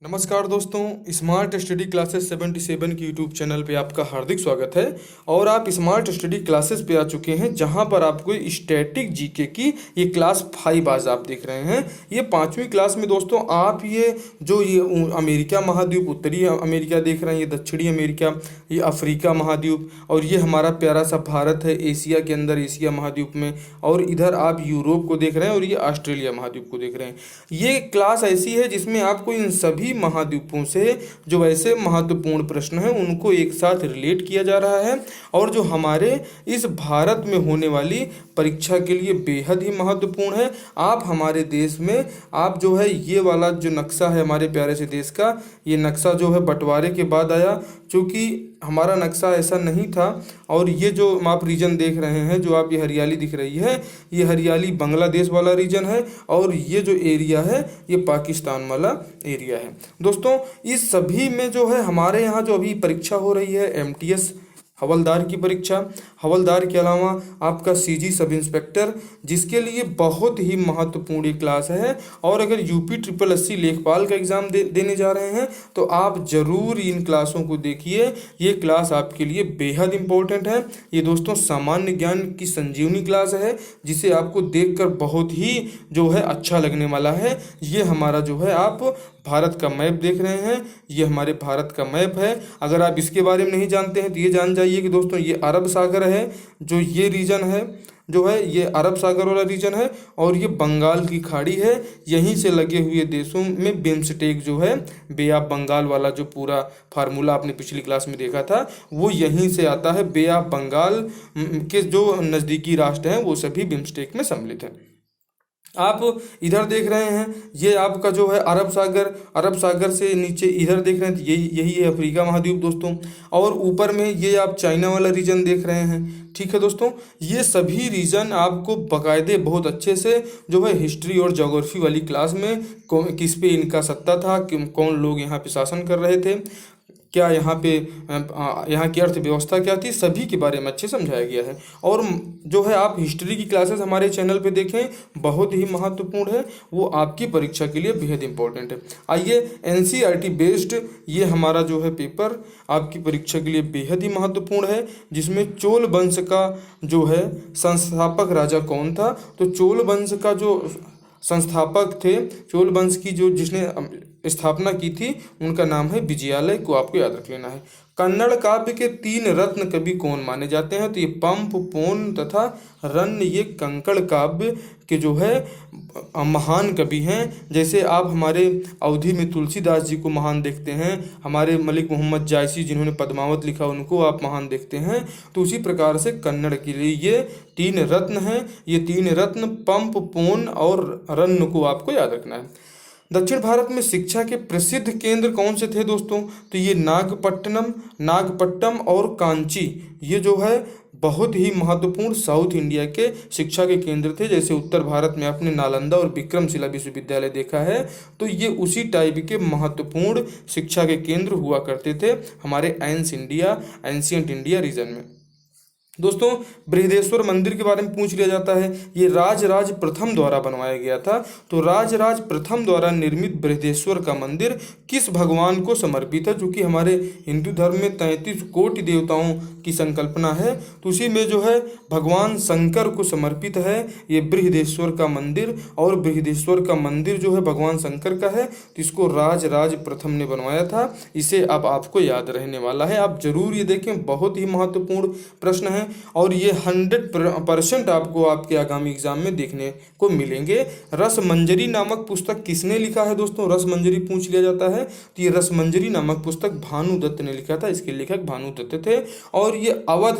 नमस्कार दोस्तों, smart study classes 77 की यूट्यूब चैनल पे आपका हार्दिक स्वागत है। और आप स्मार्ट स्टडी क्लासेस पे आ चुके हैं जहां पर आपको स्टैटिक जीके की ये क्लास 5 आज आप देख रहे हैं। ये 5वीं क्लास में दोस्तों आप ये अमेरिका महाद्वीप, उत्तरी अमेरिका देख रहे हैं, ये दक्षिणी अमेरिका, ये अफ्रीका महाद्वीप, और ये हमारा प्यारा सा भारत है एशिया के अंदर, एशिया महाद्वीप में, और इधर आप यूरोप को देख रहे हैं और ये ऑस्ट्रेलिया महाद्वीप को देख रहे हैं। ये क्लास ऐसी है जिसमें आपको इन सभी महाद्वीपों से जो ऐसे महत्वपूर्ण प्रश्न हैं उनको एक साथ रिलेट किया जा रहा है, और जो हमारे इस भारत में होने वाली परीक्षा के लिए बेहद ही महत्वपूर्ण है। आप हमारे देश में आप जो है ये वाला जो नक्शा है हमारे प्यारे से देश का, ये नक्शा जो है बंटवारे के बाद आया, क्योंकि हमारा नक्शा ऐसा नहीं था। और ये जो आप रीजन देख रहे हैं, जो आप ये हरियाली दिख रही है, ये हरियाली बांग्लादेश वाला रीजन है, और ये जो एरिया है ये पाकिस्तान वाला एरिया है। दोस्तों इस सभी में जो है हमारे यहाँ जो अभी परीक्षा हो रही है एमटीएस हवलदार की परीक्षा, हवलदार के अलावा आपका सीजी सब इंस्पेक्टर, जिसके लिए बहुत ही महत्वपूर्ण ये क्लास है। और अगर यूपी ट्रिपल एससी लेखपाल का एग्ज़ाम देने जा रहे हैं तो आप ज़रूर इन क्लासों को देखिए। ये क्लास आपके लिए बेहद इम्पोर्टेंट है। ये दोस्तों सामान्य ज्ञान की संजीवनी क्लास है, जिसे आपको देखकर बहुत ही जो है अच्छा लगने वाला है। ये हमारा जो है आप भारत का मैप देख रहे हैं, ये हमारे भारत का मैप है। अगर आप इसके बारे में नहीं जानते हैं तो ये जान जाइए कि दोस्तों ये अरब सागर है, जो ये रीजन है जो है ये अरब सागर वाला रीजन है, और ये बंगाल की खाड़ी है। यहीं से लगे हुए देशों में बिम्स्टेक जो है, बे ऑफ बंगाल वाला जो पूरा फार्मूला आपने पिछली क्लास में देखा था, वो यहीं से आता है। बे ऑफ बंगाल के जो नज़दीकी राष्ट्र हैं वो सभी बिम्स्टेक में सम्मिलित हैं। आप इधर देख रहे हैं ये आपका जो है अरब सागर से नीचे इधर देख रहे हैं तो यही है अफ्रीका महाद्वीप दोस्तों। और ऊपर में ये आप चाइना वाला रीजन देख रहे हैं। ठीक है दोस्तों, ये सभी रीजन आपको बाकायदे बहुत अच्छे से जो है हिस्ट्री और ज्योग्राफी वाली क्लास में किस पे इनका सत्ता था, कौन लोग यहाँ पे शासन कर रहे थे, क्या यहाँ की अर्थव्यवस्था क्या थी, सभी के बारे में अच्छे समझाया गया है। और जो है आप हिस्ट्री की क्लासेस हमारे चैनल पे देखें, बहुत ही महत्वपूर्ण है, वो आपकी परीक्षा के लिए बेहद इंपॉर्टेंट है। आइए एनसीईआरटी बेस्ड ये हमारा जो है पेपर आपकी परीक्षा के लिए बेहद ही महत्वपूर्ण है, जिसमें चोल वंश का जो है संस्थापक राजा कौन था। तो चोल वंश का जो संस्थापक थे, चोल वंश की जो जिसने स्थापना की थी, उनका नाम है विजयालय, को आपको याद रख लेना है। कन्नड़ काव्य के 3 रत्न कवि कौन माने जाते हैं, तो ये पंप, पोन तथा रन्न, ये कंकड़ काव्य के जो है महान कवि हैं। जैसे आप हमारे अवधि में तुलसीदास जी को महान देखते हैं, हमारे मलिक मोहम्मद जायसी जिन्होंने पद्मावत लिखा उनको आप महान देखते हैं, तो उसी प्रकार से कन्नड़ के लिए ये 3 रत्न हैं। ये 3 रत्न पंप, पोन और रन्न को आपको याद रखना है। दक्षिण भारत में शिक्षा के प्रसिद्ध केंद्र कौन से थे दोस्तों, तो ये नागपट्टनम और कांची, ये जो है बहुत ही महत्वपूर्ण साउथ इंडिया के शिक्षा के केंद्र थे। जैसे उत्तर भारत में आपने नालंदा और विक्रमशिला विश्वविद्यालय देखा है, तो ये उसी टाइप के महत्वपूर्ण शिक्षा के केंद्र हुआ करते थे हमारे एंशियंट इंडिया रीजन में। दोस्तों बृहदेश्वर मंदिर के बारे में पूछ लिया जाता है, ये राजराज प्रथम द्वारा बनवाया गया था। तो राजराज प्रथम द्वारा निर्मित बृहदेश्वर का मंदिर किस भगवान को समर्पित है, क्योंकि हमारे हिंदू धर्म में 33 कोटि देवताओं की संकल्पना है, तो उसी में जो है भगवान शंकर को समर्पित है ये बृहदेश्वर का मंदिर। और बृहदेश्वर का मंदिर जो है भगवान शंकर का है, तो इसको राजराज प्रथम ने बनवाया था। इसे अब आपको याद रहने वाला है, आप जरूर ये देखें, बहुत ही महत्वपूर्ण प्रश्न है। और ये 100% आपको आपके आगामी एग्जाम में देखने को मिलेंगे। रसमंजरी नामक पुस्तक किसने लिखा है दोस्तों, रसमंजरी पूछ लिया जाता है, तो ये रसमंजरी नामक पुस्तक भानुदत्त ने लिखा था, इसके लेखक भानुदत्त थे। और ये अवध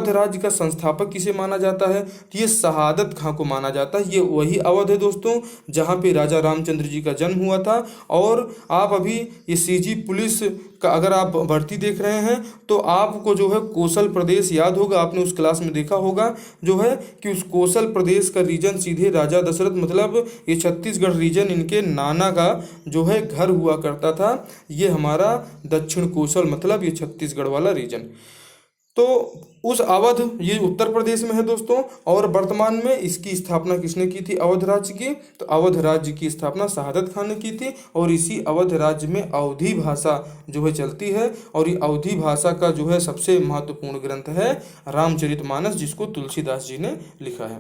राज्य का संस्थापक किसे माना जाता है, तो ये शहादत खां को माना जाता है। ये वही अवध है दोस्तों जहाँ पे राजा रामचंद्र जी का जन्म हुआ था। और आप अभी ये सीजी पुलिस का अगर आप भर्ती देख रहे हैं तो आपको जो है कोसल प्रदेश याद होगा, आपने उस क्लास में देखा होगा जो है कि उस कोसल प्रदेश का रीजन सीधे राजा दशरथ, मतलब ये छत्तीसगढ़ रीजन इनके नाना का जो है घर हुआ करता था। ये हमारा दक्षिण कोसल मतलब ये छत्तीसगढ़ वाला रीजन। तो उस अवध, ये उत्तर प्रदेश में है दोस्तों, और वर्तमान में इसकी स्थापना किसने की थी अवध राज्य की? तो अवध राज्य की स्थापना शहादत खान ने की थी। और इसी अवध राज्य में अवधी भाषा जो है चलती है, और ये अवधी भाषा का जो है सबसे महत्वपूर्ण ग्रंथ है रामचरितमानस, जिसको तुलसीदास जी ने लिखा है।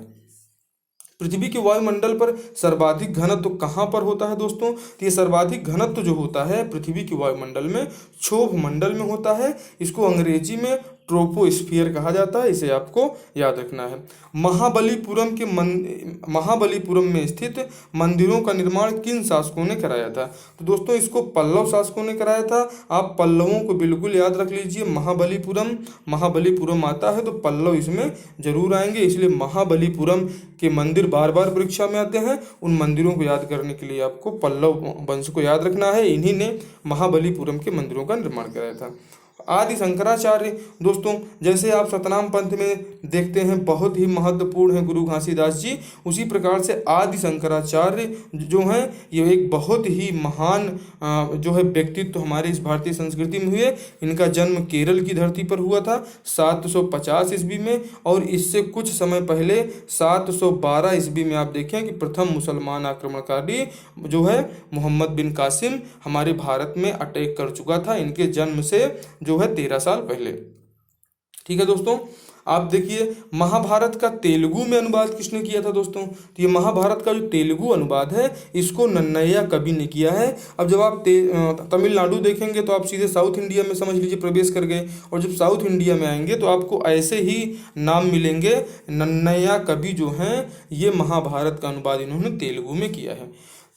पृथ्वी के वायुमंडल पर सर्वाधिक घनत्व कहाँ पर होता है दोस्तों? तो ये सर्वाधिक घनत्व जो होता है पृथ्वी के वायुमंडल में क्षोभ मंडल में होता है। इसको अंग्रेजी में ट्रोपोस्फियर कहा जाता है, इसे आपको याद रखना है। महाबलीपुरम में स्थित मंदिरों का निर्माण किन शासकों ने कराया था? तो दोस्तों इसको पल्लव शासकों ने कराया था। आप पल्लवों को बिल्कुल याद रख लीजिए। महाबलीपुरम आता है तो पल्लव इसमें जरूर आएंगे, इसलिए महाबलीपुरम के मंदिर बार बार परीक्षा में आते हैं। उन मंदिरों को याद करने के लिए आपको पल्लव वंश को याद रखना है। इन्हीं ने महाबलीपुरम के मंदिरों का निर्माण कराया था। आदि शंकराचार्य दोस्तों, जैसे आप सतनाम पंथ में देखते हैं बहुत ही महत्वपूर्ण है गुरु घासीदास जी, उसी प्रकार से आदि शंकराचार्य जो हैं ये एक बहुत ही महान जो है व्यक्तित्व हमारे इस भारतीय संस्कृति में हुए। इनका जन्म केरल की धरती पर हुआ था 750 ईस्वी में, और इससे कुछ समय पहले 712 ईस्वी में आप देखें कि प्रथम मुसलमान आक्रमणकारी जो है मोहम्मद बिन कासिम हमारे भारत में अटैक कर चुका था, इनके जन्म से जो है 13 साल पहले। ठीक है दोस्तों, आप देखिए महाभारत का तेलुगु में अनुवाद किसने किया था दोस्तों? तो ये महाभारत का जो तेलुगु अनुवाद है इसको नन्नय्या कवि ने किया है। अब जब आप तमिलनाडु देखेंगे तो आप सीधे साउथ इंडिया में समझ लीजिए प्रवेश कर गए, और जब साउथ इंडिया में आएंगे तो आपको ऐसे ही नाम मिलेंगे। नन्नय्या कवि जो हैं ये महाभारत का अनुवाद इन्होंने तेलुगु में किया है।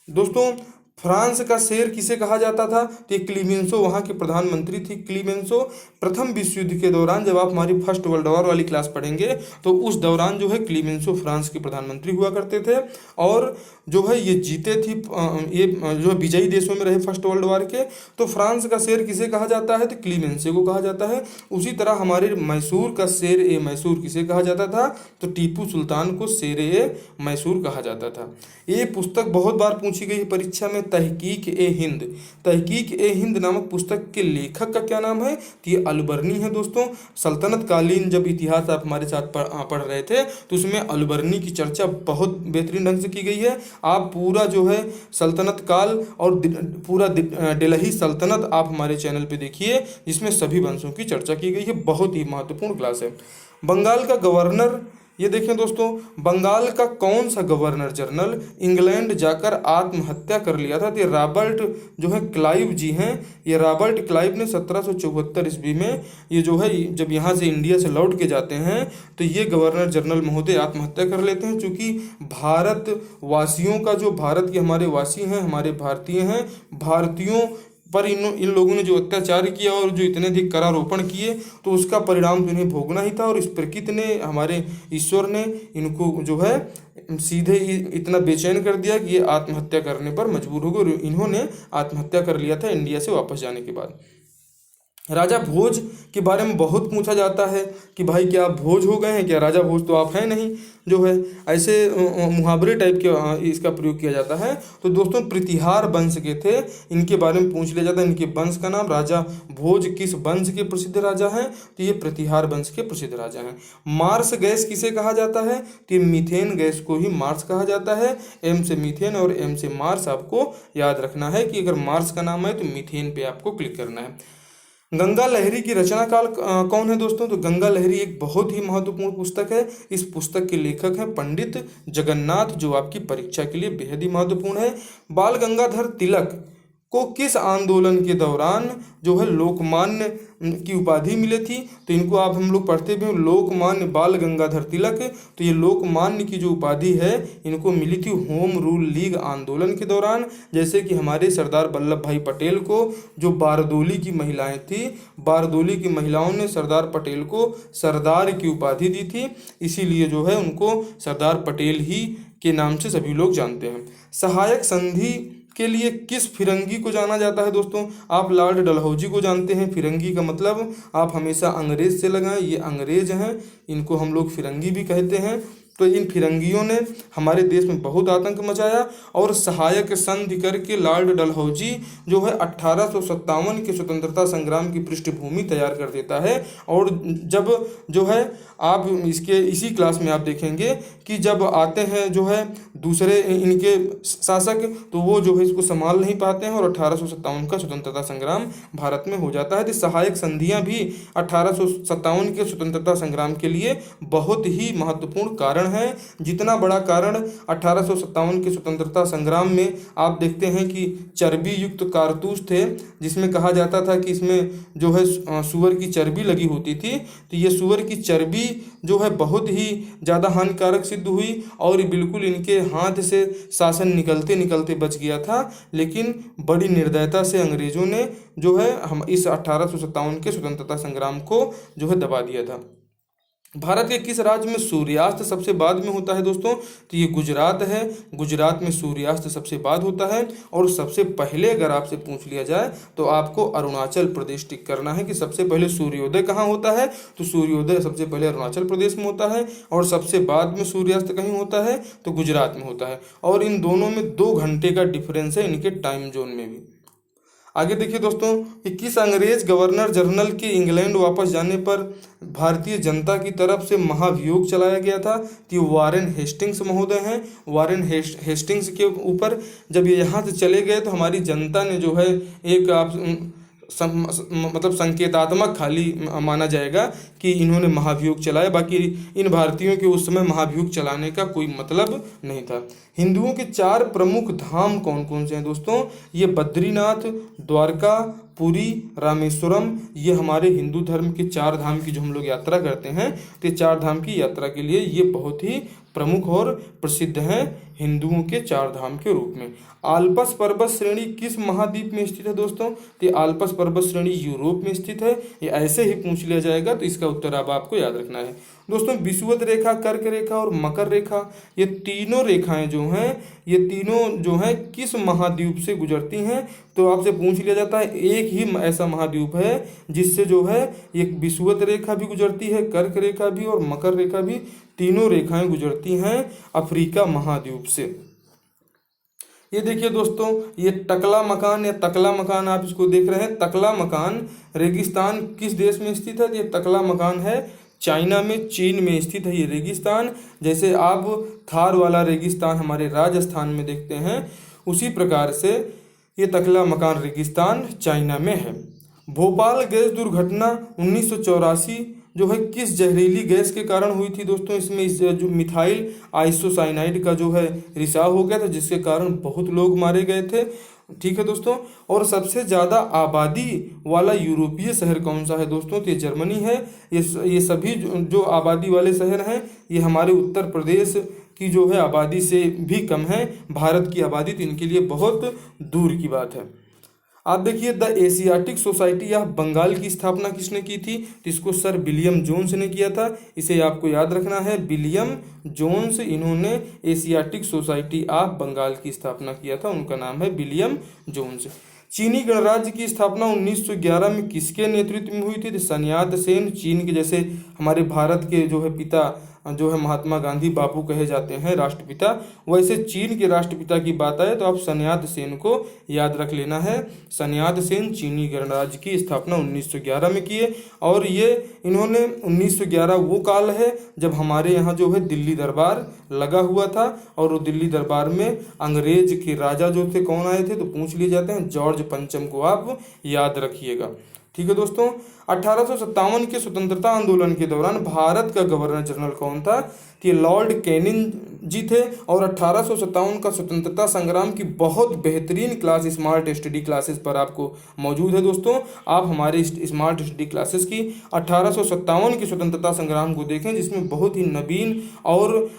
दोस्तों फ्रांस का शेर किसे कहा जाता था? तो क्लीमेंसो वहाँ के प्रधानमंत्री थी। क्लीमेंसो प्रथम विश्व युद्ध के दौरान, जब आप हमारी फर्स्ट वर्ल्ड वॉर वाली क्लास पढ़ेंगे तो उस दौरान जो है क्लीमेंसो फ्रांस के प्रधानमंत्री हुआ करते थे, और जो है ये जीते थी, ये जो है विजयी देशों में रहे फर्स्ट वर्ल्ड वॉर के। तो फ्रांस का शेर किसे कहा जाता है? तो क्लीमेंसो को कहा जाता है। उसी तरह हमारे मैसूर का शेर ए मैसूर किसे कहा जाता था? तो टीपू सुल्तान को शेर ए मैसूर कहा जाता था। ये पुस्तक बहुत बार पूछी गई परीक्षा में, तहकीक ए हिंद। तहकीक ए हिंद नामक पुस्तक के लेखक का क्या नाम है? तो ये अलबर्नी है दोस्तों। सल्तनत कालीन जब इतिहास आप हमारे साथ पढ़ रहे थे तो उसमें अलबर्नी की चर्चा बहुत बेहतरीन ढंग से की गई है। आप पूरा जो है सल्तनत काल और पूरा दिल्ली सल्तनत आप हमारे चैनल पे देखिए, जिसमें सभी वंशों की चर्चा की गई है। बहुत ही महत्वपूर्ण क्लास है। बंगाल का गवर्नर, ये देखें दोस्तों, बंगाल का कौन सा गवर्नर जनरल इंग्लैंड जाकर आत्महत्या कर लिया था? तो रॉबर्ट जो है क्लाइव जी हैं। ये रॉबर्ट क्लाइव ने 1774 ईस्वी में ये जो है जब यहाँ से इंडिया से लौट के जाते हैं तो ये गवर्नर जनरल महोदय आत्महत्या कर लेते हैं। चूँकि भारत वासियों का जो भारत के हमारे वासी हैं, हमारे भारतीय हैं, भारतीयों पर इन लोगों ने जो अत्याचार किया और जो इतने अधिक करारोपण किए तो उसका परिणाम तो इन्हें भोगना ही था। और इस प्रकृति ने, हमारे ईश्वर ने इनको जो है सीधे इतना बेचैन कर दिया कि ये आत्महत्या करने पर मजबूर हो गए। इन्होंने आत्महत्या कर लिया था इंडिया से वापस जाने के बाद। राजा भोज के बारे में बहुत पूछा जाता है कि भाई क्या आप भोज हो गए हैं क्या? राजा भोज तो आप हैं नहीं, जो है ऐसे मुहावरे टाइप के इसका प्रयोग किया जाता है। तो दोस्तों प्रतिहार वंश के थे, इनके बारे में पूछ लिया जाता है। इनके वंश का नाम, राजा भोज किस वंश के प्रसिद्ध राजा हैं? तो ये प्रतिहार वंश के प्रसिद्ध राजा हैं। मार्स गैस किसे कहा जाता है? तो मीथेन गैस को ही मार्स कहा जाता है। एम से मीथेन और एम से मार्स आपको याद रखना है कि अगर मार्स का नाम है तो मीथेन पे आपको क्लिक करना है। गंगा लहरी की रचना काल कौन है दोस्तों? तो गंगा लहरी एक बहुत ही महत्वपूर्ण पुस्तक है। इस पुस्तक के लेखक हैं पंडित जगन्नाथ, जो आपकी परीक्षा के लिए बेहद ही महत्वपूर्ण है। बाल गंगाधर तिलक को किस आंदोलन के दौरान जो है लोकमान्य की उपाधि मिली थी? तो इनको आप हम लोग पढ़ते भी हैं, लोकमान्य बाल गंगाधर तिलक। तो ये लोकमान्य की जो उपाधि है इनको मिली थी होम रूल लीग आंदोलन के दौरान। जैसे कि हमारे सरदार वल्लभ भाई पटेल को जो बारदोली की महिलाएं थी, बारदोली की महिलाओं ने सरदार पटेल को सरदार की उपाधि दी थी, इसीलिए जो है उनको सरदार पटेल ही के नाम से सभी लोग जानते हैं। सहायक संधि के लिए किस फिरंगी को जाना जाता है दोस्तों? आप लॉर्ड डलहौजी को जानते हैं। फिरंगी का मतलब आप हमेशा अंग्रेज से लगाएं, ये अंग्रेज हैं, इनको हम लोग फिरंगी भी कहते हैं। तो इन फिरंगियों ने हमारे देश में बहुत आतंक मचाया और सहायक संधि करके लॉर्ड डलहौजी जो है 1857 के स्वतंत्रता संग्राम की पृष्ठभूमि तैयार कर देता है। और जब जो है आप इसी क्लास में आप देखेंगे कि जब आते हैं जो है दूसरे इनके शासक, तो वो जो है इसको संभाल नहीं पाते हैं और 1857 का स्वतंत्रता संग्राम भारत में हो जाता है। तो सहायक संधियां भी 1857 के स्वतंत्रता संग्राम के लिए बहुत ही महत्वपूर्ण कारण है। जितना बड़ा कारण 1857 के स्वतंत्रता संग्राम में आप देखते हैं कि चर्बी युक्त कारतूस थे, जिसमें कहा जाता था कि इसमें जो है सूअर की चर्बी लगी होती थी। तो ये सूअर की चर्बी जो है बहुत ही ज़्यादा हानिकारक सिद्ध हुई और बिल्कुल इनके हाथ से शासन निकलते निकलते बच गया था। लेकिन बड़ी निर्दयता से अंग्रेजों ने जो है हम इस 1857 के स्वतंत्रता संग्राम को जो है दबा दिया था। भारत के किस राज्य में सूर्यास्त सबसे बाद में होता है दोस्तों? तो ये गुजरात है। गुजरात में सूर्यास्त सबसे बाद होता है। और सबसे पहले अगर आपसे पूछ लिया जाए तो आपको अरुणाचल प्रदेश टिक करना है कि सबसे पहले सूर्योदय कहाँ होता है। तो सूर्योदय सबसे पहले अरुणाचल प्रदेश में होता है और सबसे बाद में सूर्यास्त कहीं होता है तो गुजरात में होता है। और इन दोनों में 2 घंटे का डिफरेंस है इनके टाइम जोन में भी। आगे देखिए दोस्तों कि किस अंग्रेज गवर्नर जनरल के इंग्लैंड वापस जाने पर भारतीय जनता की तरफ से महाभियोग चलाया गया था। कि वारेन हेस्टिंग्स महोदय हैं। वारेन हेस्टिंग्स के ऊपर जब ये यहाँ से चले गए तो हमारी जनता ने जो है एक मतलब संकेतात्मक खाली माना जाएगा कि इन्होंने महाभियोग चलाया। बाकी इन भारतीयों के उस समय महाभियोग चलाने का कोई मतलब नहीं था। हिंदुओं के 4 प्रमुख धाम कौन कौन से हैं दोस्तों? ये बद्रीनाथ, द्वारका, पुरी, रामेश्वरम, ये हमारे हिंदू धर्म के 4 धाम की जो हम लोग यात्रा करते हैं। तो 4 धाम की यात्रा के लिए ये बहुत ही प्रमुख और प्रसिद्ध हैं हिंदुओं के 4 धाम के रूप में। आल्प्स पर्वत श्रेणी किस महाद्वीप में स्थित है दोस्तों? तो आल्प्स पर्वत श्रेणी यूरोप में स्थित है। ये ऐसे ही पूछ लिया जाएगा तो इसका उत्तर अब आपको याद रखना है दोस्तों। विषुवत रेखा, कर्क रेखा और मकर रेखा, ये तीनों रेखाएं जो हैं ये तीनों जो हैं किस महाद्वीप से गुजरती हैं? तो आपसे पूछ लिया जाता है एक ही ऐसा महाद्वीप है जिससे जो है एक विषुवत रेखा भी गुजरती है, कर्क रेखा भी और मकर रेखा भी, तीनों रेखाएं गुजरती हैं अफ्रीका महाद्वीप से। ये देखिए दोस्तों ये टकला मकान या तकला मकान आप इसको देख रहे हैं। तकला मकान रेगिस्तान किस देश में स्थित है? ये तकला मकान है चाइना में, चीन में स्थित है ये रेगिस्तान। जैसे आप थार वाला रेगिस्तान हमारे राजस्थान में देखते हैं, उसी प्रकार से ये तकला मकान रेगिस्तान चाइना में है। भोपाल गैस दुर्घटना 1984 जो है किस जहरीली गैस के कारण हुई थी दोस्तों? इसमें जो मिथाइल आइसोसाइनाइड का जो है रिसाव हो गया था, जिसके कारण बहुत लोग मारे गए थे। ठीक है दोस्तों। और सबसे ज़्यादा आबादी वाला यूरोपीय शहर कौन सा है दोस्तों? तो ये जर्मनी है। ये सभी जो आबादी वाले शहर हैं ये हमारे उत्तर प्रदेश की जो है आबादी से भी कम है। भारत की आबादी तो इनके लिए बहुत दूर की बात है। आप देखिए the Asiatic society of Bengal की स्थापना किसने की थी? तो इसको सर विलियम जोन्स ने किया था। इसे आपको याद रखना है, विलियम जोन्स, इन्होंने एशियाटिक सोसाइटी ऑफ बंगाल की स्थापना किया था। उनका नाम है विलियम जोन्स। चीनी गणराज्य की स्थापना 1911 में किसके नेतृत्व में हुई थी? तो सन्यात सेन। चीन के जैसे हमारे भारत के जो है पिता जो है महात्मा गांधी बापू कहे जाते हैं, राष्ट्रपिता, वैसे चीन के राष्ट्रपिता की बात आए तो आप सन्यात सेन को याद रख लेना है। सन्यात सेन चीनी गणराज्य की स्थापना 1911 में किए। और ये इन्होंने 1911 वो काल है जब हमारे यहाँ जो है दिल्ली दरबार लगा हुआ था। और वो दिल्ली दरबार में अंग्रेज के राजा जो थे कौन आए थे? तो पूछ लिए जाते हैं, जॉर्ज पंचम को आप याद रखिएगा। ठीक है दोस्तों। 1857 के स्वतंत्रता आंदोलन के दौरान भारत का गवर्नर जनरल कौन था? कि लॉर्ड कैनिंग जी थे। और 1857 का स्वतंत्रता संग्राम की बहुत बेहतरीन क्लास स्मार्ट स्टडी क्लासेस पर आपको मौजूद है दोस्तों। आप हमारे स्मार्ट स्टडी क्लासेस की 1857 के स्वतंत्रता संग्राम को देखें, जिसमें बहुत ही नवीन और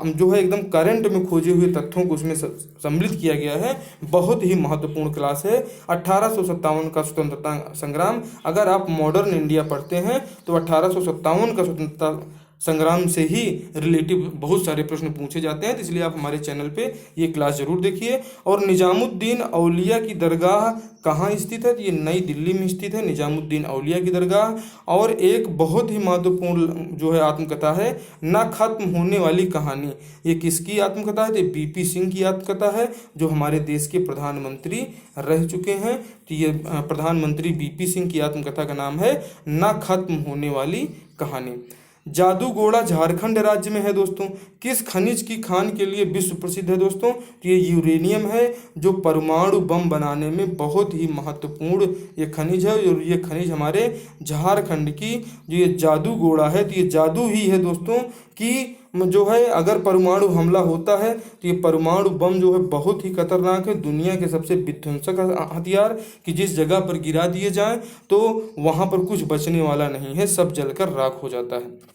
जो है एकदम करंट में खोजे हुए तथ्यों को उसमें सम्मिलित किया गया है। बहुत ही महत्वपूर्ण क्लास है 1857 का स्वतंत्रता संग्राम। अगर आप मॉडर्न इंडिया पढ़ते हैं तो 1857 का स्वतंत्रता संग्राम से ही रिलेटिव बहुत सारे प्रश्न पूछे जाते हैं, तो इसलिए आप हमारे चैनल पे ये क्लास जरूर देखिए। और निजामुद्दीन औलिया की दरगाह कहाँ स्थित है? तो ये नई दिल्ली में स्थित है, निजामुद्दीन औलिया की दरगाह। और एक बहुत ही महत्वपूर्ण जो है आत्मकथा है, ना खत्म होने वाली कहानी। ये किसकी आत्मकथा है? तो बीपी सिंह की आत्मकथा है, जो हमारे देश के प्रधानमंत्री रह चुके हैं। तो ये प्रधानमंत्री बीपी सिंह की आत्मकथा का नाम है ना खत्म होने वाली कहानी। जादूगोड़ा झारखंड राज्य में है दोस्तों। किस खनिज की खान के लिए विश्व प्रसिद्ध है दोस्तों? तो ये यूरेनियम है, जो परमाणु बम बनाने में बहुत ही महत्वपूर्ण ये खनिज है। और ये खनिज हमारे झारखंड की जो ये जादूगोड़ा है, तो ये जादू ही है दोस्तों कि जो है अगर परमाणु हमला होता है तो ये परमाणु बम जो है बहुत ही खतरनाक है, दुनिया के सबसे विध्वंसक हथियार, कि जिस जगह पर गिरा दिए जाएं तो वहां पर कुछ बचने वाला नहीं है, सब जलकर राख हो जाता है।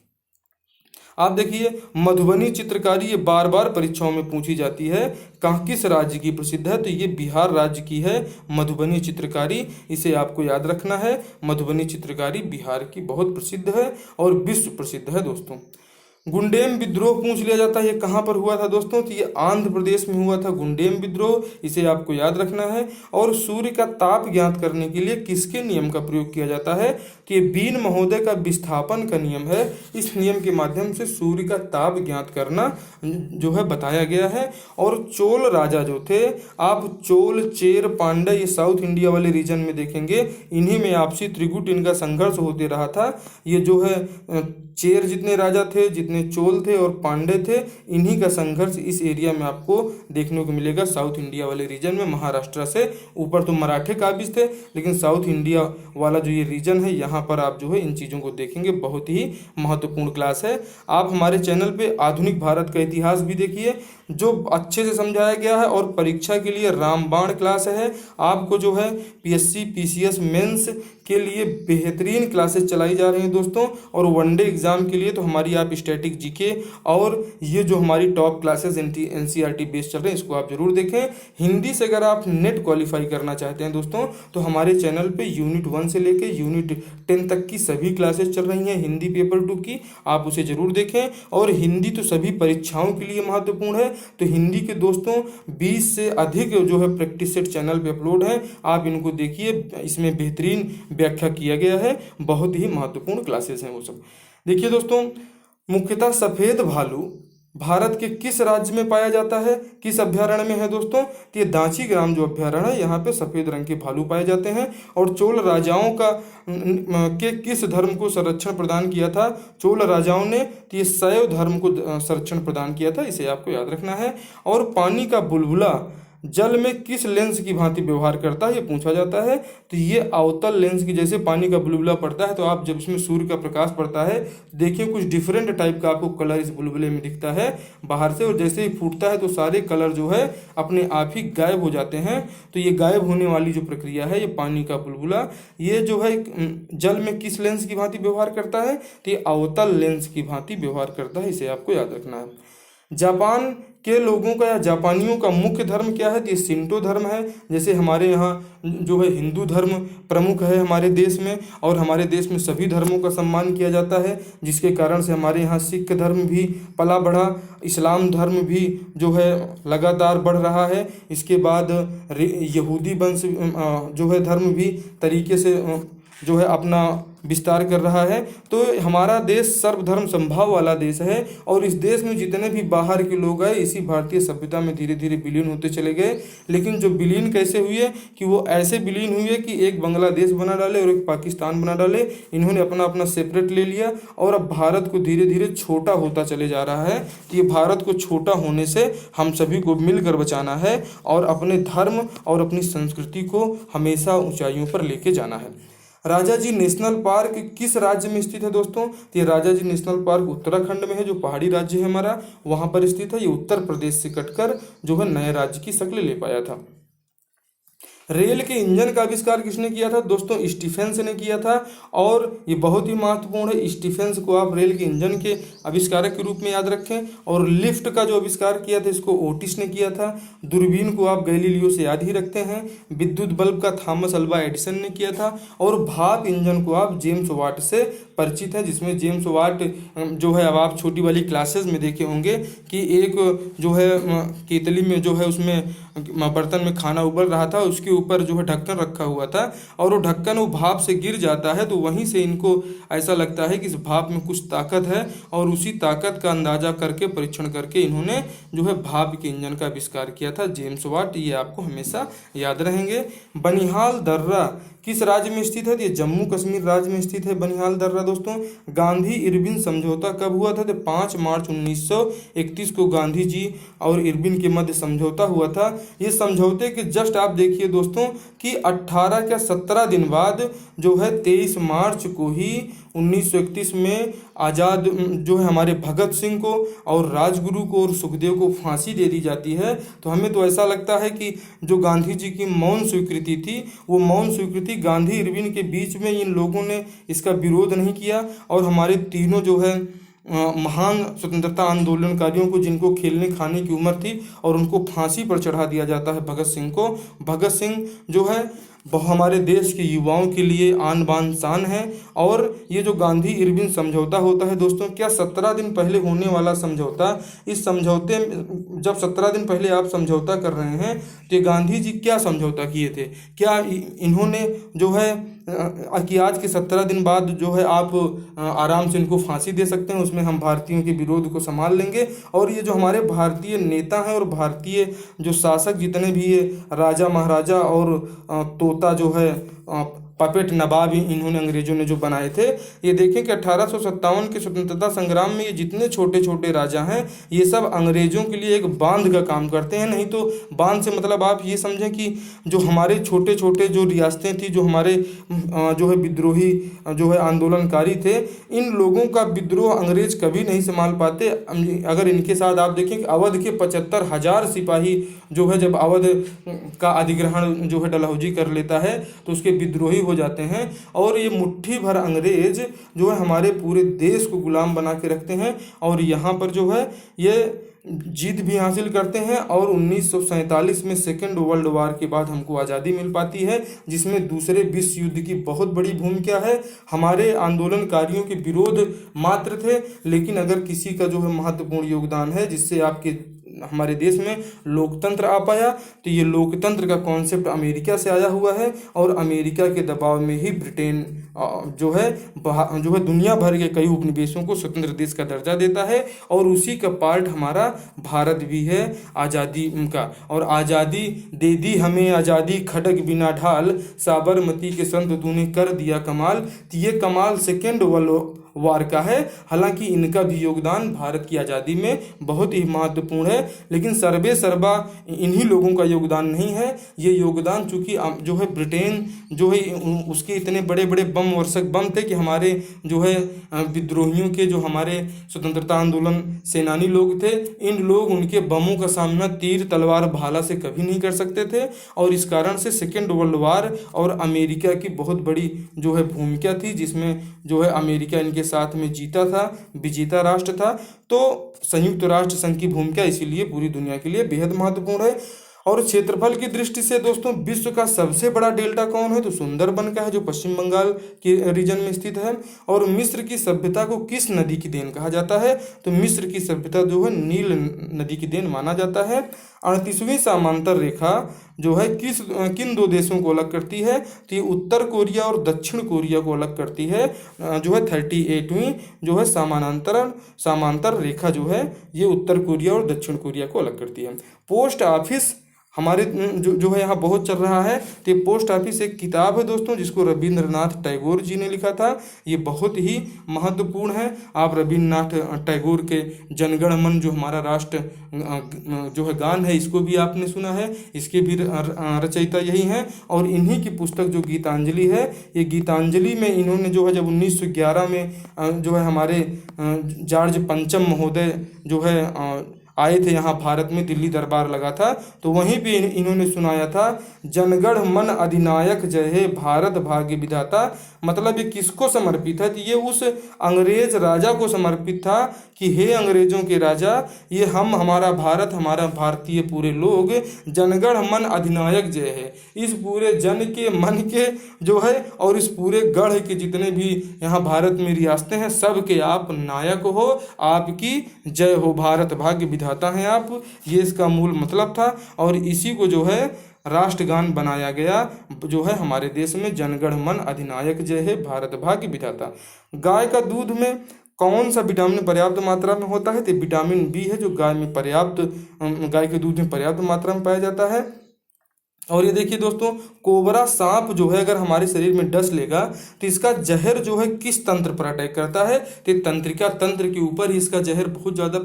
आप देखिए मधुबनी चित्रकारी, ये बार बार परीक्षाओं में पूछी जाती है, कहाँ किस राज्य की प्रसिद्ध है? तो ये बिहार राज्य की है मधुबनी चित्रकारी, इसे आपको याद रखना है। मधुबनी चित्रकारी बिहार की बहुत प्रसिद्ध है और विश्व प्रसिद्ध है दोस्तों। गुंडेम विद्रोह पूछ लिया जाता है, ये कहाँ पर हुआ था दोस्तों? तो ये आंध्र प्रदेश में हुआ था गुंडेम विद्रोह, इसे आपको याद रखना है। और सूर्य का ताप ज्ञात करने के लिए किसके नियम का प्रयोग किया जाता है? तो ये बीन महोदय का विस्थापन का नियम है। इस नियम के माध्यम से सूर्य का ताप ज्ञात करना जो है बताया गया है। और चोल राजा जो थे, आप चोल, चेर, पांड्य, ये साउथ इंडिया वाले रीजन में देखेंगे, इन्हीं में आपसी त्रिगुट इनका संघर्ष होते रहा था। ये जो है चेर जितने राजा थे, जितने चोल थे और पांडे थे, इन्हीं का संघर्ष इस एरिया में आपको देखने को मिलेगा, साउथ इंडिया वाले रीजन में। महाराष्ट्र से ऊपर तो मराठे काबिज थे, लेकिन साउथ इंडिया वाला जो ये रीजन है, यहाँ पर आप जो है इन चीज़ों को देखेंगे। बहुत ही महत्वपूर्ण क्लास है। आप हमारे चैनल पे आधुनिक भारत का इतिहास भी देखिए, जो अच्छे से समझाया गया है। और परीक्षा के लिए रामबाण क्लास है, आपको जो है पीएससी पीसीएस मेंस के लिए बेहतरीन क्लासेस चलाई जा रही हैं दोस्तों। और वनडे एग्जाम के लिए तो हमारी आप स्टैटिक जीके और ये जो हमारी टॉप क्लासेस एनसीईआरटी बेस्ड चल रहे हैं, इसको आप जरूर देखें। हिंदी से अगर आप नेट क्वालिफाई करना चाहते हैं दोस्तों, तो हमारे चैनल पे यूनिट 1 से लेके यूनिट 10 तक की सभी क्लासेस चल रही हैं हिंदी पेपर 2 की, आप उसे जरूर देखें। और हिंदी तो सभी परीक्षाओं के लिए महत्वपूर्ण है, तो हिंदी के दोस्तों 20 से अधिक जो है प्रैक्टिस सेट चैनल पे अपलोड है, आप इनको देखिए। इसमें बेहतरीन व्याख्या किया गया है, बहुत ही महत्वपूर्ण क्लासेस हैं वो सब। देखिए दोस्तों, मुख्यतः सफेद भालू भारत के किस राज्य में पाया जाता है, किस अभ्यारण्य में है दोस्तों? तो ये दांची ग्राम जो अभ्यारण्य है, यहाँ पे सफेद रंग के भालू पाए जाते हैं। और चोल राजाओं का के किस धर्म को संरक्षण प्रदान किया था चोल राजाओं ने? तो ये शैव धर्म को संरक्षण प्रदान किया था, इसे आपको याद रखना है। और पानी का बुलबुला जल में किस लेंस की भांति व्यवहार करता है, ये पूछा जाता है। तो ये अवतल लेंस की जैसे पानी का बुलबुला पड़ता है, तो आप जब उसमें सूर्य का प्रकाश पड़ता है, देखिए कुछ डिफरेंट टाइप का आपको कलर इस बुलबुले में दिखता है बाहर से। और जैसे ही फूटता है तो सारे कलर जो है अपने आप ही गायब हो जाते हैं। तो ये गायब होने वाली जो प्रक्रिया है, ये पानी का बुलबुला, ये जो है जल में किस लेंस की भांति व्यवहार करता है? तो ये अवतल लेंस की भांति व्यवहार करता है, इसे आपको याद रखना है। जापान के लोगों का या जापानियों का मुख्य धर्म क्या है? तो ये शिंटो धर्म है। जैसे हमारे यहाँ जो है हिंदू धर्म प्रमुख है हमारे देश में, और हमारे देश में सभी धर्मों का सम्मान किया जाता है, जिसके कारण से हमारे यहाँ सिख धर्म भी पला बढ़ा, इस्लाम धर्म भी जो है लगातार बढ़ रहा है। इसके बाद यहूदी वंश जो है धर्म भी तरीके से जो है अपना विस्तार कर रहा है। तो हमारा देश सर्वधर्म संभाव वाला देश है, और इस देश में जितने भी बाहर के लोग आए, इसी भारतीय सभ्यता में धीरे धीरे विलीन होते चले गए। लेकिन जो विलीन कैसे हुए कि वो ऐसे विलीन हुए कि एक बांग्लादेश बना डाले और एक पाकिस्तान बना डाले, इन्होंने अपना अपना सेपरेट ले लिया, और अब भारत को धीरे धीरे छोटा होता चले जा रहा है। तो ये भारत को छोटा होने से हम सभी को मिलकर बचाना है, और अपने धर्म और अपनी संस्कृति को हमेशा ऊंचाइयों पर लेके जाना है। राजाजी नेशनल पार्क किस राज्य में स्थित है दोस्तों? तो ये राजाजी नेशनल पार्क उत्तराखंड में है, जो पहाड़ी राज्य है हमारा, वहां पर स्थित है। ये उत्तर प्रदेश से कटकर जो है नए राज्य की शक्ल ले पाया था। रेल के इंजन का आविष्कार किसने किया था दोस्तों? स्टीफेंस ने किया था। और ये बहुत ही महत्वपूर्ण है, स्टीफेंस को आप रेल के इंजन के आविष्कारक के रूप में याद रखें। और लिफ्ट का जो आविष्कार किया था इसको ओटिस ने किया था। दूरबीन को आप गैलीलियो से याद ही रखते हैं। विद्युत बल्ब का थॉमस अल्वा एडिसन ने किया था। और भाप इंजन को आप जेम्स वाट से परिचित हैं, जिसमें जेम्स वाट जो है, अब आप छोटी वाली क्लासेस में देखे होंगे कि एक जो है केतली में जो है उसमें बर्तन में खाना उबल रहा था, उसके ऊपर जो है ढक्कन रखा हुआ था और वो ढक्कन वो भाप से गिर जाता है, तो वहीं से इनको ऐसा लगता है कि इस भाप में कुछ ताकत है और उसी ताकत का अंदाजा करके परीक्षण करके इन्होंने जो है भाप के इंजन का आविष्कार किया था, जेम्स वाट। ये आपको हमेशा याद रहेंगे। बनिहाल दर्रा किस राज्य में स्थित है? ये जम्मू कश्मीर राज्य में स्थित है बनिहाल दर्रा दोस्तों। गांधी इरविन समझौता कब हुआ था? तो 5 मार्च 1931 को गांधी जी और इरविन के मध्य समझौता हुआ था। ये समझौते के जस्ट आप देखिए दोस्तों कि 18 क्या 17 दिन बाद जो है 23 मार्च को ही 1931 में आज़ाद जो है हमारे भगत सिंह को और राजगुरु को और सुखदेव को फांसी दे दी जाती है। तो हमें तो ऐसा लगता है कि जो गांधी जी की मौन स्वीकृति थी, वो मौन स्वीकृति गांधी इरविन के बीच में इन लोगों ने इसका विरोध नहीं किया और हमारे तीनों जो है महान स्वतंत्रता आंदोलनकारियों को, जिनको खेलने खाने की उम्र थी और उनको फांसी पर चढ़ा दिया जाता है भगत सिंह को। भगत सिंह जो है हमारे देश के युवाओं के लिए आन बान शान है। और ये जो गांधी इरविन समझौता होता है दोस्तों, क्या 17 दिन पहले होने वाला समझौता, इस समझौते में जब 17 दिन पहले आप समझौता कर रहे हैं तो गांधी जी क्या समझौता किए थे? क्या इन्होंने जो है कि आज के 17 दिन बाद जो है आप आराम से इनको फांसी दे सकते हैं, उसमें हम भारतीयों के विरोध को संभाल लेंगे। और ये जो हमारे भारतीय नेता हैं और भारतीय जो शासक जितने भी ये राजा महाराजा और तोता जो है पपेट नवाब इन्होंने अंग्रेजों ने जो बनाए थे, ये देखें कि 1857 के स्वतंत्रता संग्राम में ये जितने छोटे छोटे राजा हैं ये सब अंग्रेजों के लिए एक बांध का काम करते हैं। नहीं तो बांध से मतलब आप ये समझें कि जो हमारे छोटे छोटे जो रियासतें थी, जो हमारे जो है विद्रोही जो है आंदोलनकारी थे, इन लोगों का विद्रोह अंग्रेज कभी नहीं संभाल पाते। अगर इनके साथ आप देखें कि अवध के 75,000 सिपाही जो है जब अवध का अधिग्रहण जो है डलहौजी कर लेता है तो उसके विद्रोही हो जाते हैं। और ये मुट्ठी भर अंग्रेज जो है हमारे पूरे देश को गुलाम बना के रखते हैं और यहाँ पर जो है ये जीत भी हासिल करते हैं। और 1947 में सेकेंड वर्ल्ड वार के बाद हमको आज़ादी मिल पाती है, जिसमें दूसरे विश्व युद्ध की बहुत बड़ी भूमिका है। हमारे आंदोलनकारियों के विरोध मात्र थे, लेकिन अगर किसी का जो है महत्वपूर्ण योगदान है जिससे आपके हमारे देश में लोकतंत्र आ पाया, तो ये लोकतंत्र का कॉन्सेप्ट अमेरिका से आया हुआ है। और अमेरिका के दबाव में ही ब्रिटेन जो है दुनिया भर के कई उपनिवेशों को स्वतंत्र देश का दर्जा देता है। और उसी का पार्ट हमारा भारत भी है आज़ादी का। और आज़ादी दे दी हमें आज़ादी खड़ग बिना ढाल, साबरमती के संत तूने कर दिया कमाल। तो ये कमाल सेकेंड वर्ल्ड वार का है। हालांकि इनका भी योगदान भारत की आज़ादी में बहुत ही महत्वपूर्ण है, लेकिन सर्वे सर्वा इन्हीं लोगों का योगदान नहीं है। ये योगदान चूंकि जो है ब्रिटेन जो है उसके इतने बड़े बड़े बम वर्षक बम थे कि हमारे जो है विद्रोहियों के जो हमारे स्वतंत्रता आंदोलन सेनानी लोग थे, इन लोग उनके बमों का सामना तीर तलवार भाला से कभी नहीं कर सकते थे। और इस कारण से सेकेंड वर्ल्ड वार और अमेरिका की बहुत बड़ी जो है भूमिका थी, जिसमें जो है अमेरिका इनके साथ में जीता था, विजेता राष्ट्र था। तो संयुक्त राष्ट्र संघ की भूमिका इसीलिए पूरी दुनिया के लिए बेहद महत्वपूर्ण है। और क्षेत्रफल की दृष्टि से दोस्तों विश्व का सबसे बड़ा डेल्टा कौन है? तो सुंदरबन का है, जो पश्चिम बंगाल के रीजन में स्थित है। और मिस्र की सभ्यता को किस नदी की देन कहा जाता है? तो मिस्र की सभ्यता जो है नील नदी की देन माना जाता है। 38वीं समांतर रेखा जो है किन दो देशों को अलग करती है? तो ये उत्तर कोरिया और दक्षिण कोरिया को अलग करती है। जो है 38वीं जो है समांतर रेखा जो है ये उत्तर कोरिया और दक्षिण कोरिया को अलग करती है। पोस्ट ऑफिस हमारे जो है यहाँ बहुत चल रहा है। तो पोस्ट ऑफिस एक किताब है दोस्तों, जिसको रविंद्रनाथ टैगोर जी ने लिखा था। ये बहुत ही महत्वपूर्ण है। आप रविंद्रनाथ टैगोर के जनगण मन जो हमारा राष्ट्र जो है गान है, इसको भी आपने सुना है। इसके भी रचयिता यही हैं। और इन्हीं की पुस्तक जो गीतांजलि है, ये गीतांजलि में इन्होंने जो है जब 1911 में जो है हमारे जॉर्ज पंचम महोदय जो है आए थे यहाँ भारत में, दिल्ली दरबार लगा था, तो वहीं पे इन्होंने सुनाया था जनगण मन अधिनायक जय हे भारत भाग्य विधाता। मतलब ये किसको समर्पित है? तो ये उस अंग्रेज राजा को समर्पित था कि हे अंग्रेजों के राजा, ये हमारा भारत, हमारा भारतीय पूरे लोग जनगण मन अधिनायक जय है, इस पूरे जन के मन के जो है और इस पूरे गढ़ के जितने भी यहाँ भारत में रियासतें हैं सब के आप नायक हो, आपकी जय हो, भारत भाग्य विधाता हैं आप। ये इसका मूल मतलब था और इसी को जो है राष्ट्रगान बनाया गया जो है हमारे देश में, जनगण मन अधिनायक जय है भारत भाग्य विधाता। गाय का दूध में कौन सा विटामिन पर्याप्त मात्रा में होता है? तो विटामिन बी है जो गाय के दूध में पर्याप्त मात्रा में पाया जाता है। और ये देखिए दोस्तों, कोबरा सांप जो है अगर हमारे शरीर में डस लेगा तो इसका जहर जो है किस तंत्र पर अटैक करता है? तो तंत्रिका तंत्र के ऊपर ही इसका जहर बहुत ज़्यादा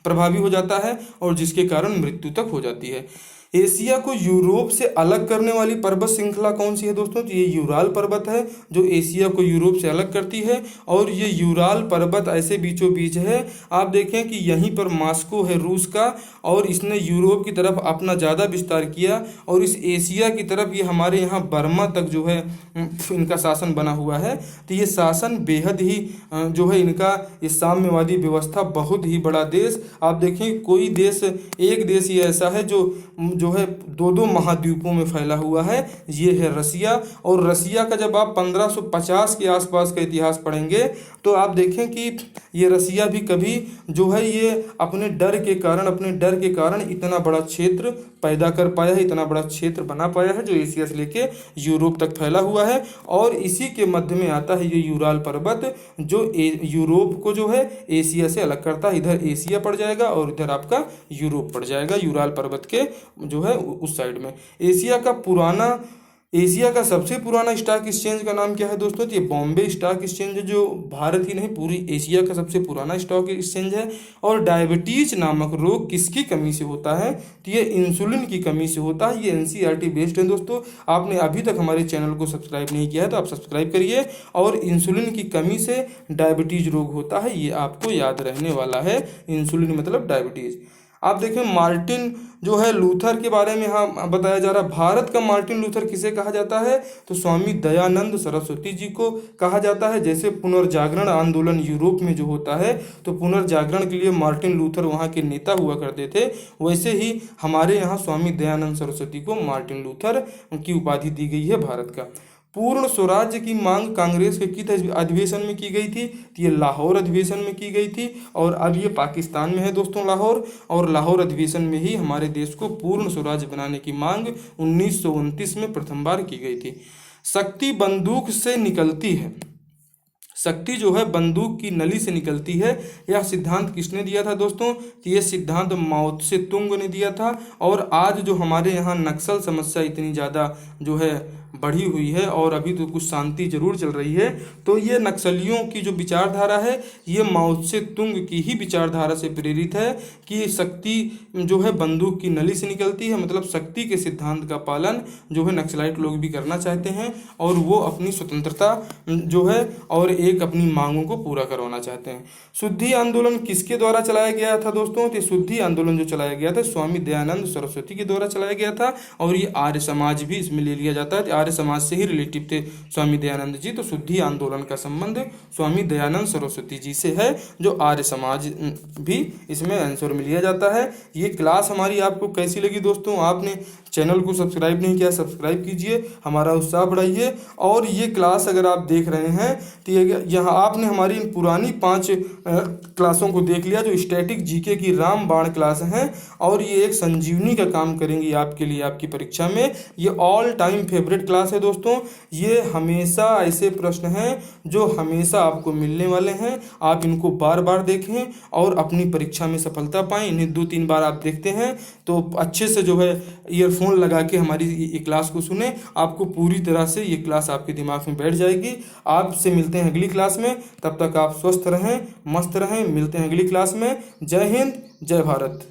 प्रभावी हो जाता है और जिसके कारण मृत्यु तक हो जाती है। एशिया को यूरोप से अलग करने वाली पर्वत श्रृंखला कौन सी है दोस्तों? तो ये यूराल पर्वत है जो एशिया को यूरोप से अलग करती है। और ये यूराल पर्वत ऐसे बीचों बीच है, आप देखें कि यहीं पर मॉस्को है रूस का, और इसने यूरोप की तरफ अपना ज़्यादा विस्तार किया और इस एशिया की तरफ ये हमारे यहाँ बर्मा तक जो है इनका शासन बना हुआ है। तो ये शासन बेहद ही जो है इनका ये साम्यवादी व्यवस्था, बहुत ही बड़ा देश। आप देखें कोई देश, एक देश ये ऐसा है जो है दो महाद्वीपों में फैला हुआ है, ये है रसिया। और रसिया का जब आप 1550 के आसपास का इतिहास पढ़ेंगे तो आप देखें कि ये रसिया भी कभी जो है ये अपने डर के कारण इतना बड़ा क्षेत्र पैदा कर पाया है, इतना बड़ा क्षेत्र बना पाया है जो एशिया से लेके यूरोप तक फैला हुआ है। और इसी के मध्य में आता है ये यूराल पर्वत जो यूरोप को जो है एशिया से अलग करता है। इधर एशिया पड़ जाएगा और इधर आपका यूरोप पड़ जाएगा, यूराल पर्वत के जो है उस साइड में। एशिया का सबसे पुराना स्टॉक एक्सचेंज का नाम क्या है दोस्तों? तो ये बॉम्बे स्टॉक एक्सचेंज जो भारत ही नहीं पूरी एशिया का सबसे पुराना स्टॉक एक्सचेंज है। और डायबिटीज नामक रोग किसकी कमी से होता है? तो ये इंसुलिन की कमी से होता है। ये एनसीईआरटी बेस्ड है दोस्तों। आपने अभी तक हमारे चैनल को सब्सक्राइब नहीं किया है तो आप सब्सक्राइब करिए। और इंसुलिन की कमी से डायबिटीज रोग होता है, ये आपको याद रहने वाला है। इंसुलिन मतलब डायबिटीज। आप देखें मार्टिन जो है लूथर के बारे में यहाँ बताया जा रहा है। भारत का मार्टिन लूथर किसे कहा जाता है? तो स्वामी दयानंद सरस्वती जी को कहा जाता है। जैसे पुनर्जागरण आंदोलन यूरोप में जो होता है तो पुनर्जागरण के लिए मार्टिन लूथर वहाँ के नेता हुआ करते थे, वैसे ही हमारे यहाँ स्वामी दयानंद सरस्वती को मार्टिन लूथर की उपाधि दी गई है भारत का। पूर्ण स्वराज्य की मांग कांग्रेस के किस अधिवेशन में की गई थी? तो ये लाहौर अधिवेशन में की गई थी। और अब ये पाकिस्तान में है दोस्तों लाहौर, और लाहौर अधिवेशन में ही हमारे देश को पूर्ण स्वराज्य बनाने की मांग 1929 में प्रथम बार की गई थी। शक्ति बंदूक से निकलती है, शक्ति जो है बंदूक की नली से निकलती है। यह सिद्धांत किसने दिया था दोस्तों? तो ये सिद्धांत माओ त्से तुंग ने दिया था। और आज जो हमारे यहाँ नक्सल समस्या इतनी ज़्यादा जो है बढ़ी हुई है और अभी तो कुछ शांति जरूर चल रही है, तो ये नक्सलियों की जो विचारधारा है ये माओ त्से तुंग की ही विचारधारा से प्रेरित है कि शक्ति जो है बंदूक की नली से निकलती है। मतलब शक्ति के सिद्धांत का पालन जो है नक्सलाइट लोग भी करना चाहते हैं और वो अपनी स्वतंत्रता जो है और एक अपनी मांगों को पूरा करवाना चाहते हैं। शुद्धि आंदोलन किसके द्वारा चलाया गया था दोस्तों? तो शुद्धि आंदोलन जो चलाया गया था स्वामी दयानंद सरस्वती के द्वारा चलाया गया था। और ये आर्य समाज भी इसमें ले लिया जाता है, आर्य समाज से ही रिलेटिव थे स्वामी दयानंद जी। तो शुद्धि आंदोलन का संबंध स्वामी दयानंद सरस्वती जी से है, जो आर्य समाज भी इसमें आंसर में लिया जाता है। ये क्लास हमारी आपको कैसी लगी दोस्तों? आपने चैनल को सब्सक्राइब नहीं किया, सब्सक्राइब कीजिए, हमारा उत्साह बढ़ाइए। और ये क्लास अगर आप देख रहे हैं तो यहाँ आपने हमारी इन पुरानी 5 क्लासों को देख लिया जो स्टैटिक जीके की रामबाण क्लास हैं, और ये एक संजीवनी का काम करेंगी आपके लिए आपकी परीक्षा में। ये ऑल टाइम फेवरेट क्लास है दोस्तों। ये हमेशा ऐसे प्रश्न हैं जो हमेशा आपको मिलने वाले हैं। आप इनको बार बार देखें और अपनी परीक्षा में सफलता पाएं। इन्हें 2-3 बार आप देखते हैं तो अच्छे से जो है ईयरफोन लगा के हमारी ये क्लास को सुने, आपको पूरी तरह से ये क्लास आपके दिमाग में बैठ जाएगी। आपसे मिलते हैं अगली क्लास में, तब तक आप स्वस्थ रहें, मस्त रहें। मिलते हैं अगली क्लास में। जय हिंद, जय भारत।